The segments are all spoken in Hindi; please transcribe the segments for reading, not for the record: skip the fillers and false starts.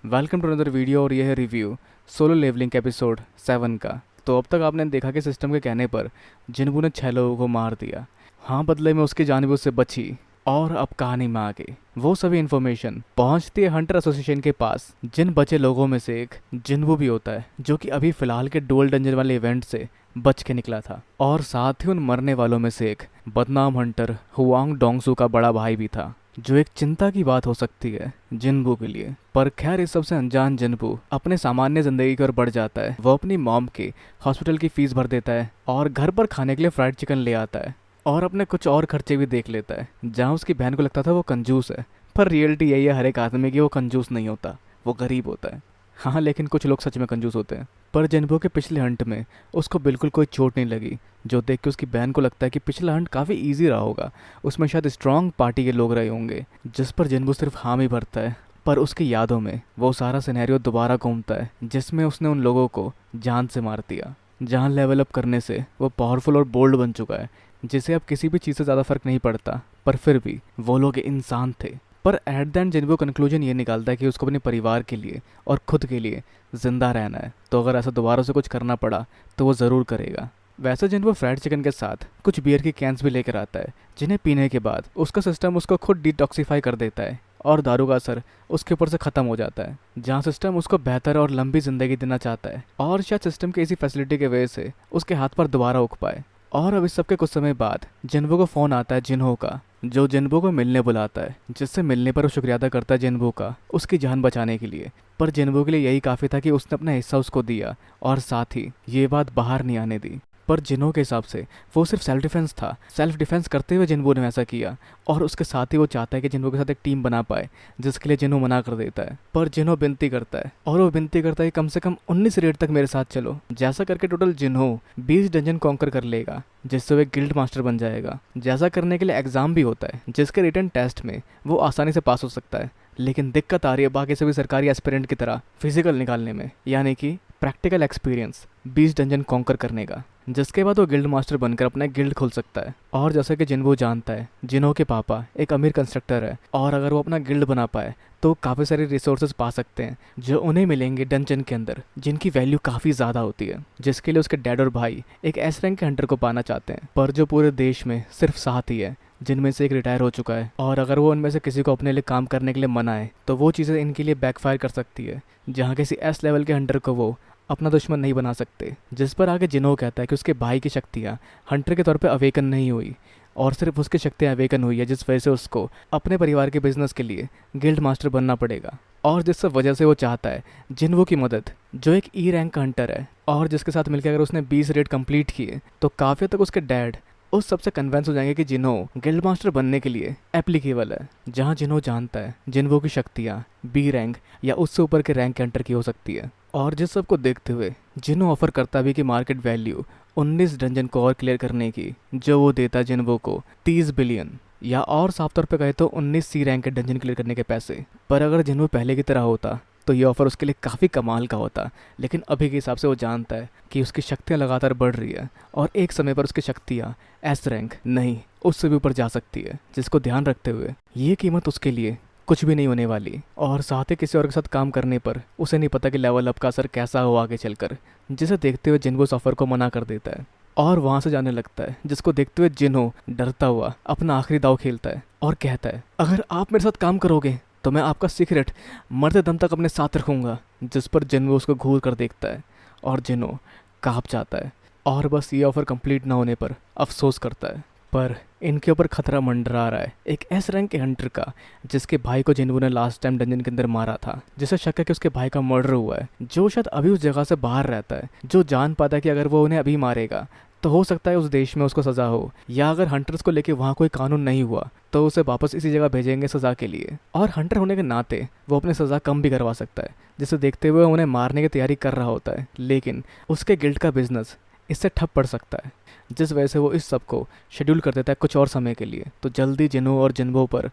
Welcome to another video. और यह है रिव्यू सोलो लेवलिंग एपिसोड 7 का। तो अब तक आपने देखा कि सिस्टम के कहने पर जिन्बू ने 6 लोगों को मार दिया। हाँ, बदले में उसकी जान भी उससे बची। और अब कहानी में आगे वो सभी इन्फॉर्मेशन पहुंचती है हंटर एसोसिएशन के पास, जिन बचे लोगों में से एक जिन्बू भी होता है, जो कि अभी फिलहाल के डुअल डंजन वाले इवेंट से बच के निकला था। और साथ ही उन मरने वालों में से एक बदनाम हंटर हुआंग डोंगसू का बड़ा भाई भी था, जो एक चिंता की बात हो सकती है जिन्बू के लिए। पर खैर, इस सबसे अनजान जिन्बू अपने सामान्य जिंदगी की ओर बढ़ जाता है। वो अपनी मॉम के हॉस्पिटल की फीस भर देता है और घर पर खाने के लिए फ्राइड चिकन ले आता है और अपने कुछ और खर्चे भी देख लेता है। जहाँ उसकी बहन को लगता था वो कंजूस है, पर रियलिटी यही है हर एक आदमी की, वो कंजूस नहीं होता, वो गरीब होता है। हाँ, लेकिन कुछ लोग सच में कंजूस होते हैं। पर जिन्बू के पिछले हंट में उसको बिल्कुल कोई चोट नहीं लगी, जो देख के उसकी बहन को लगता है कि पिछला हंट काफ़ी इजी रहा होगा, उसमें शायद स्ट्रांग पार्टी के लोग रहे होंगे। जिस पर जिन्बू सिर्फ हाँ ही भरता है। पर उसकी यादों में वो सारा सिनेरियो दोबारा घूमता है, जिसमें उसने उन लोगों को जान से मार दिया। जान लेवल अप करने से वो पावरफुल और बोल्ड बन चुका है, जिसे अब किसी भी चीज़ से ज़्यादा फर्क नहीं पड़ता। पर फिर भी वो लोग इंसान थे। पर एट द एंड जिन्बू कंक्लूजन ये निकालता है कि उसको अपने परिवार के लिए और खुद के लिए जिंदा रहना है। तो अगर ऐसा दोबारा से कुछ करना पड़ा तो वो ज़रूर करेगा। वैसे जिन्बू फ्राइड चिकन के साथ कुछ बियर की कैंस भी लेकर आता है, जिन्हें पीने के बाद उसका सिस्टम उसको खुद डिटॉक्सीफाई कर देता है और दारू का असर उसके ऊपर से ख़त्म हो जाता है। जहाँ सिस्टम उसको बेहतर और लंबी ज़िंदगी देना चाहता है, और शायद सिस्टम की इसी फैसिलिटी की वजह से उसके हाथ पर दोबारा उग पाए। और अब इस सब के कुछ समय बाद जिन्बू को फ़ोन आता है जिन्हो का, जो जिन्बू को मिलने बुलाता है, जिससे मिलने पर वो शुक्रिया अदा करता है जिन्बू का उसकी जान बचाने के लिए। पर जिन्बू के लिए यही काफ़ी था कि उसने अपना हिस्सा उसको दिया और साथ ही ये बात बाहर नहीं आने दी। पर जिन्हो के हिसाब से वो सिर्फ सेल्फ डिफेंस था। सेल्फ डिफेंस करते हुए जिन्बू ने ऐसा किया, और उसके साथ ही वो चाहता है कि जिन्बू के साथ एक टीम बना पाए, जिसके लिए जिन्हो मना कर देता है। पर जिन्हो विनती करता है, और वो विनती करता है कि कम से कम 19 रेड तक मेरे साथ चलो। जैसा करके टोटल जिन्हो 20 डंजन कॉन्कर कर लेगा, जिससे वो एक गिल्ड मास्टर बन जाएगा। जैसा करने के लिए एग्जाम भी होता है, जिसके रिटन टेस्ट में वो आसानी से पास हो सकता है। लेकिन दिक्कत आ रही है बाकी सभी सरकारी एस्पिरेंट की तरह फिजिकल निकालने में, यानी कि प्रैक्टिकल एक्सपीरियंस 20 डंजन कॉन्कर करने का, जिसके बाद वो गिल्ड मास्टर बनकर अपना गिल्ड खोल सकता है। और जैसे कि जिन्बू जानता है, जिन्हो के पापा एक अमीर कंस्ट्रक्टर है, और अगर वो अपना गिल्ड बना पाए तो काफ़ी सारे रिसोर्सेज पा सकते हैं, जो उन्हें मिलेंगे डंजन के अंदर, जिनकी वैल्यू काफ़ी ज़्यादा होती है। जिसके लिए उसके डैड और भाई एक एस रैंक के हंटर को पाना चाहते हैं, पर जो पूरे देश में सिर्फ 7 ही है, जिनमें से एक रिटायर हो चुका है। और अगर वो उनमें से किसी को अपने लिए काम करने के लिए मनाए तो वो चीज़ें इनके लिए बैकफायर कर सकती है, जहाँ किसी एस लेवल के हंटर को वो अपना दुश्मन नहीं बना सकते। जिस पर आगे जिन्हो कहता है कि उसके भाई की शक्तियाँ हंटर के तौर पे अवेकन नहीं हुई, और सिर्फ उसकी शक्तियाँ अवेकन हुई है, जिस वजह से उसको अपने परिवार के बिजनेस के लिए गिल्ड मास्टर बनना पड़ेगा। और जिस सब वजह से वो चाहता है जिन्हो की मदद, जो एक ई रैंक का हंटर है, और जिसके साथ मिलकर अगर उसने 20 रेड कंप्लीट किए तो काफ़ी तक उसके डैड उस सबसे कन्विंस हो जाएंगे कि जिन्हो गिल्ड मास्टर बनने के लिए एप्लीकेबल है। जहाँ जिन्हो जानता है जिन्हो की शक्तियाँ बी रैंक या उससे ऊपर के रैंक के हंटर की हो सकती है। और जिस सब को देखते हुए जिन्हो ऑफर करता भी कि मार्केट वैल्यू 19 डंजन को और क्लियर करने की, जो वो देता जिन्हो को 30 बिलियन, या और साफ तौर पे कहे तो 19 सी रैंक के डंजन क्लियर करने के पैसे। पर अगर जिन्हो पहले की तरह होता तो ये ऑफ़र उसके लिए काफ़ी कमाल का होता। लेकिन अभी के हिसाब से वो जानता है कि उसकी शक्तियाँ लगातार बढ़ रही है, और एक समय पर उसकी शक्तियाँ एस रैंक नहीं, उससे भी ऊपर जा सकती है, जिसको ध्यान रखते हुए ये कीमत उसके लिए कुछ भी नहीं होने वाली। और साथ ही किसी और के साथ काम करने पर उसे नहीं पता कि लेवल अप का असर कैसा हो आगे चलकर, जिसे देखते हुए जिन्हो उस ऑफर को मना कर देता है और वहाँ से जाने लगता है। जिसको देखते हुए जिन्हो डरता हुआ अपना आखिरी दाव खेलता है और कहता है, अगर आप मेरे साथ काम करोगे तो मैं आपका सीक्रेट मरते दम तक अपने साथ रखूँगा। जिस पर जिन्हो उसको घूर कर देखता है और जिन्हो काँप जाता है, और बस ये ऑफ़र कंप्लीट ना होने पर अफसोस करता है। पर इनके ऊपर खतरा मंडरा रहा है एक एस रैंक के हंटर का, जिसके भाई को जिन्हो ने लास्ट टाइम डंजन के अंदर मारा था, जिसे शक है कि उसके भाई का मर्डर हुआ है, जो शायद अभी उस जगह से बाहर रहता है, जो जान पाता है कि अगर वो उन्हें अभी मारेगा तो हो सकता है उस देश में उसको सज़ा हो, या अगर हंटर्स को लेके वहाँ कोई कानून नहीं हुआ तो उसे वापस इसी जगह भेजेंगे सज़ा के लिए। और हंटर होने के नाते वो अपनी सज़ा कम भी करवा सकता है, जिसे देखते हुए उन्हें मारने की तैयारी कर रहा होता है। लेकिन उसके गिल्ड का बिजनेस इससे ठप पड़ सकता है, जिस वजह से वो इस सब को शेड्यूल कर देता है कुछ और समय के लिए। तो जल्दी जिन्हो और जिन्बो पर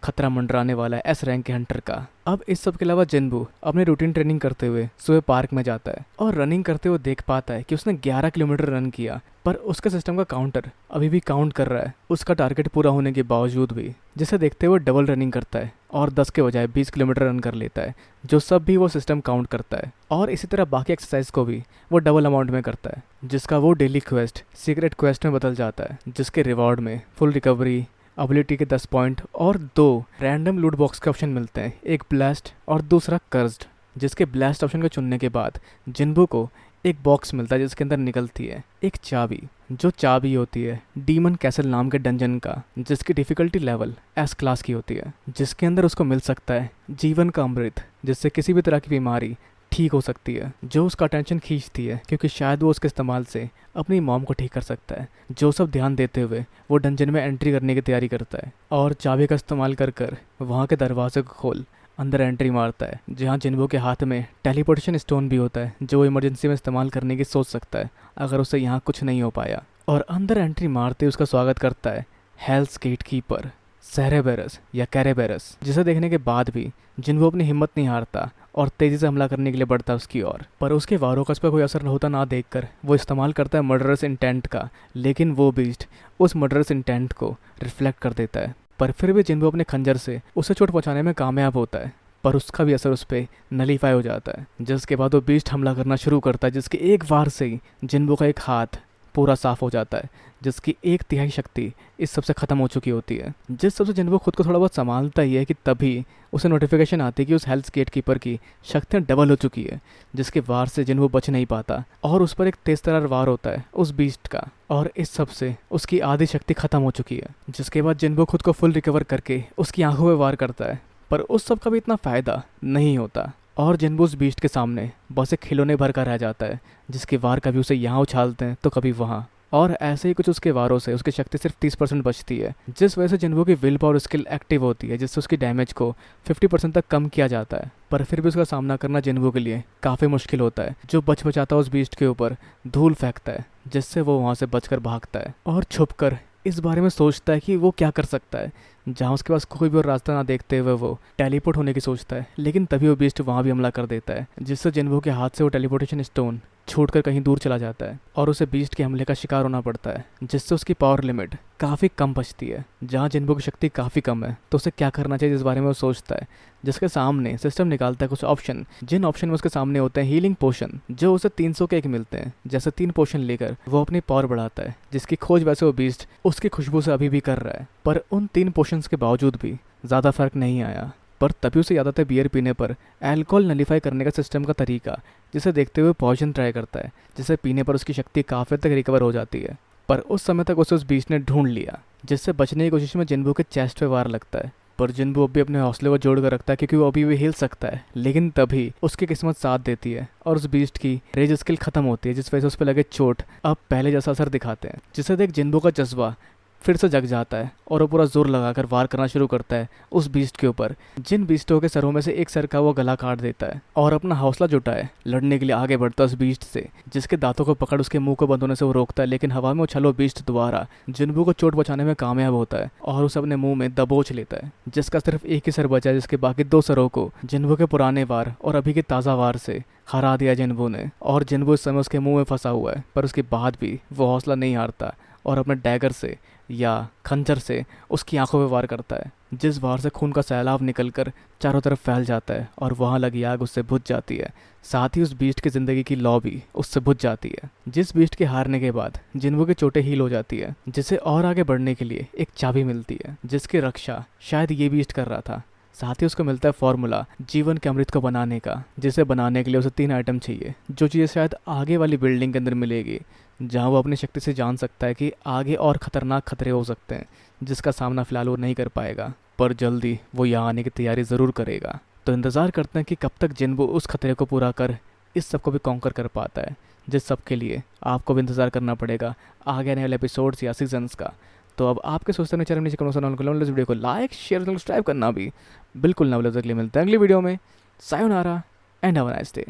खतरा मंडराने वाला है एस रैंक के हंटर का। अब इस सब के अलावा जिनबू अपने रूटीन ट्रेनिंग करते हुए सुबह पार्क में जाता है और रनिंग करते हुए देख पाता है कि उसने 11 किलोमीटर रन किया, पर उसके सिस्टम का काउंटर अभी भी काउंट कर रहा है उसका टारगेट पूरा होने के बावजूद भी, जिसे देखते हुए डबल रनिंग करता है और 10 के बजाय 20 किलोमीटर रन कर लेता है, जो सब भी वो सिस्टम काउंट करता है। और इसी तरह बाकी एक्सरसाइज को भी वो डबल अमाउंट में करता है, जिसका वो डेली क्वेस्ट सीक्रेट क्वेस्ट में बदल जाता है, जिसके रिवॉर्ड में फुल रिकवरी, एबिलिटी के 10 पॉइंट और 2 रैंडम लूट बॉक्स के ऑप्शन मिलते हैं, एक ब्लास्ट और दूसरा कर्स्ड। जिसके ब्लास्ट ऑप्शन को चुनने के बाद जिन्बू को एक बॉक्स मिलता है जिसके अंदर निकलती है एक चाबी, जो चाबी होती है डीमन कैसल नाम के डंजन का, जिसकी डिफिकल्टी लेवल एस क्लास की होती है, जिसके अंदर उसको मिल सकता है जीवन का अमृत, जिससे किसी भी तरह की बीमारी ठीक हो सकती है, जो उसका अटेंशन खींचती है क्योंकि शायद वो उसके इस्तेमाल से अपनी मॉम को ठीक कर सकता है। जो सब ध्यान देते हुए वो डंजन में एंट्री करने की तैयारी करता है और चाबी का इस्तेमाल कर कर वहाँ के दरवाजे को खोल अंदर एंट्री मारता है, जहाँ जिन्बू के हाथ में टेलीपोर्टेशन स्टोन भी होता है, जो वो इमरजेंसी में इस्तेमाल करने की सोच सकता है अगर उससे यहाँ कुछ नहीं हो पाया। और अंदर एंट्री मारते उसका स्वागत करता है हेल्स गेट कीपर सेरेबेरस या कैरेबेरस, जिसे देखने के बाद भी जिन्बू अपनी हिम्मत नहीं हारता और तेजी से हमला करने के लिए बढ़ता है उसकी ओर। पर उसके वारों का उस पर कोई असर होता ना देखकर वो इस्तेमाल करता है मर्डरस इंटेंट का, लेकिन वो बीस्ट उस मर्डरस इंटेंट को रिफ्लेक्ट कर देता है। पर फिर भी जिन्बू अपने खंजर से उसे चोट पहुंचाने में कामयाब होता है, पर उसका भी असर उस पर नलीफाई हो जाता है, जिसके बाद वो बीस्ट हमला करना शुरू करता है, जिसके एक वार से ही जिन्बू का एक हाथ पूरा साफ हो जाता है, जिसकी 1/3 शक्ति इस सबसे ख़त्म हो चुकी होती है। जिस सबसे जिन्बू खुद को थोड़ा बहुत संभालता ही है कि तभी उसे नोटिफिकेशन आती है कि उस हेल्थ गेट कीपर की शक्तियाँ डबल हो चुकी है, जिसके वार से जिन्बू बच नहीं पाता और उस पर एक तेज तरार वार होता है उस बीस्ट का, और इस सब से उसकी आधी शक्ति खत्म हो चुकी है। जिसके बाद जिन्बू खुद को फुल रिकवर करके उसकी आंखों में वार करता है, पर उस सब का भी इतना फ़ायदा नहीं होता और जिन्बू उस बीस्ट के सामने बस एक खिलौने भर कर रह जाता है, जिसके वार कभी उसे यहाँ उछालते हैं तो कभी वहाँ, और ऐसे ही कुछ उसके वारों से उसकी शक्ति सिर्फ 30% बचती है, जिस वजह से जिन्बू की विल पावर स्किल एक्टिव होती है, जिससे उसकी डैमेज को 50% तक कम किया जाता है। पर फिर भी उसका सामना करना जिन्बू के लिए काफ़ी मुश्किल होता है, जो बच बचाता उस बीस्ट के ऊपर धूल फेंकता है, जिससे वो वहाँ से बचकर भागता है और छुपकर इस बारे में सोचता है कि वो क्या कर सकता है, जहाँ उसके पास कोई भी और रास्ता ना देखते हुए वो टेलीपोर्ट होने की सोचता है। लेकिन तभी वो बीस्ट वहाँ भी हमला कर देता है, जिससे जिन्बू के हाथ से वो टेलीपोर्टेशन स्टोन छूटकर कहीं दूर चला जाता है और उसे बीस्ट के हमले का शिकार होना पड़ता है, जिससे उसकी पावर लिमिट काफ़ी कम बचती है। जहाँ जिन्बू की शक्ति काफ़ी कम है तो उसे क्या करना चाहिए इस बारे में वो सोचता है, जिसके सामने सिस्टम निकालता है कुछ ऑप्शन, जिन ऑप्शन में उसके सामने होते हैं हीलिंग पोशन, जो उसे 300 के एक मिलते हैं। जैसे 3 पोशन लेकर वो अपनी पावर बढ़ाता है, जिसकी खोज वैसे वो बीस्ट उसकी खुशबू से अभी भी कर रहा है, पर उन 3 पोशंस के बावजूद भी ज़्यादा फर्क नहीं आया। पर तभी उसे याद आता है बियर पीने पर अल्कोहल नलीफाई करने का सिस्टम का तरीका, जिसे देखते हुए पॉइजन ट्राई करता है, जिसे पीने पर उसकी शक्ति काफ़ी तक रिकवर हो जाती है। पर उस समय तक उसे उस बीस्ट ने ढूंढ लिया, जिससे बचने की कोशिश में जिन्बू के चेस्ट पे वार लगता है। पर जिन्बू अभी अपने हौसले को जोड़ कर रखता है क्योंकि वो अभी भी हिल सकता है, लेकिन तभी उसकी किस्मत साथ देती है और उस बीस्ट की रेज स्किल खत्म होती है, जिस वजह से उस पर लगे चोट अब पहले जैसा असर दिखाते हैं, जिसे देख जिन्बू का जज्बा फिर से जग जाता है और वो पूरा जोर लगाकर वार करना शुरू करता है उस बीस्ट के ऊपर, जिन बीस्टों के सरों में से एक सर का वो गला काट देता है और अपना हौसला जुटाए लड़ने के लिए आगे बढ़ता है उस बीस्ट से, जिसके दांतों को पकड़ उसके मुंह को बंद होने से वो रोकता है। लेकिन हवा में उछलो बीस्ट दोबारा जिन्बू को चोट बचाने में कामयाब होता है और उसे अपने मुंह में दबोच लेता है, जिसका सिर्फ एक ही सर बचा है, जिसके बाकी 2 सरों को जिन्बू के पुराने वार और अभी के ताज़ा वार से हरा दिया जिन्बू ने। और जिन्बू इस समय उसके मुंह में फंसा हुआ है, पर उसके बाद भी वो हौसला नहीं हारता और अपने डैगर से या खंजर से उसकी आंखों में वार करता है, जिस वार से खून का सैलाब निकलकर चारों तरफ फैल जाता है और वहाँ लगी आग उससे बुझ जाती है। साथ ही उस बीस्ट की ज़िंदगी की लौ भी उससे बुझ जाती है। जिस बीस्ट के हारने के बाद जिन्बू की चोटें हील हो जाती है, जिसे और आगे बढ़ने के लिए एक चाबी मिलती है, जिसकी रक्षा शायद ये बीस्ट कर रहा था। साथ ही उसको मिलता है फॉर्मूला जीवन के अमृत को बनाने का, जिसे बनाने के लिए उसे 3 आइटम चाहिए, जो चीज़ें शायद आगे वाली बिल्डिंग के अंदर मिलेगी, जहां वो अपनी शक्ति से जान सकता है कि आगे और ख़तरनाक खतरे हो सकते हैं, जिसका सामना फ़िलहाल वो नहीं कर पाएगा, पर जल्दी वो यहाँ आने की तैयारी ज़रूर करेगा। तो इंतज़ार करते हैं कि कब तक जिन्बू उस खतरे को पूरा कर इस सब को भी कॉन्कर कर पाता है, जिस सब के लिए आपको भी इंतज़ार करना पड़ेगा आगे आने वाले एपिसोड्स या सीजन्स का। तो अब आपके सोचते हैं चैनल नीचे कमेंट इस वीडियो को लाइक शेयर सब्सक्राइब करना भी बिल्कुल ना भूलें। अगले मिलते हैं अगली वीडियो में। Sayonara and have a nice day.